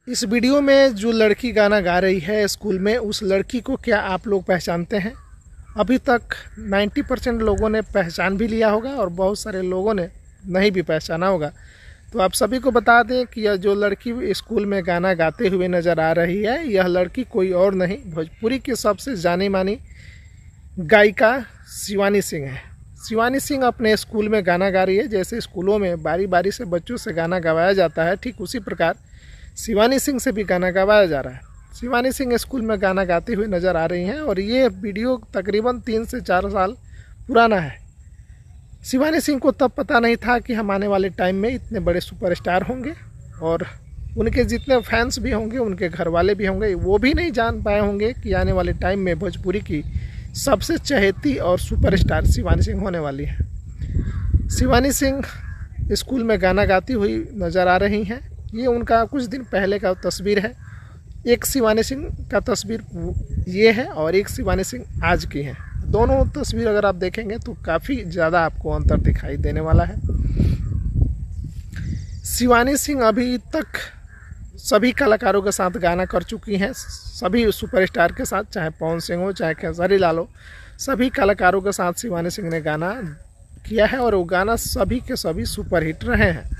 इस वीडियो में जो लड़की गाना गा रही है स्कूल में, उस लड़की को क्या आप लोग पहचानते हैं? अभी तक 90% लोगों ने पहचान भी लिया होगा और बहुत सारे लोगों ने नहीं भी पहचाना होगा। तो आप सभी को बता दें कि यह जो लड़की स्कूल में गाना गाते हुए नज़र आ रही है, यह लड़की कोई और नहीं, भोजपुरी की सबसे जानी मानी गायिका शिवानी सिंह है। शिवानी सिंह अपने स्कूल में गाना गा रही है। जैसे स्कूलों में बारी बारी से बच्चों से गाना गवाया जाता है, ठीक उसी प्रकार शिवानी सिंह से भी गाना गवाया जा रहा है। शिवानी सिंह स्कूल में गाना गाते हुए नज़र आ रही हैं और ये वीडियो तकरीबन 3 से 4 साल पुराना है। शिवानी सिंह को तब पता नहीं था कि हम आने वाले टाइम में इतने बड़े सुपरस्टार होंगे और उनके जितने फैंस भी होंगे, उनके घर वाले भी होंगे, वो भी नहीं जान पाए होंगे कि आने वाले टाइम में भोजपुरी की सबसे चहेती और सुपरस्टार शिवानी सिंह होने वाली है। शिवानी सिंह स्कूल में गाना गाती हुई नज़र आ रही हैं। ये उनका कुछ दिन पहले का तस्वीर है। एक शिवानी सिंह का तस्वीर ये है और एक शिवानी सिंह आज की है। दोनों तस्वीर अगर आप देखेंगे तो काफ़ी ज़्यादा आपको अंतर दिखाई देने वाला है। शिवानी सिंह अभी तक सभी कलाकारों के साथ गाना कर चुकी हैं, सभी सुपरस्टार के साथ, चाहे पवन सिंह हो चाहे खेसारी लाल हो, सभी कलाकारों के साथ शिवानी सिंह ने गाना किया है और वो गाना सभी के सभी सुपरहिट रहे हैं।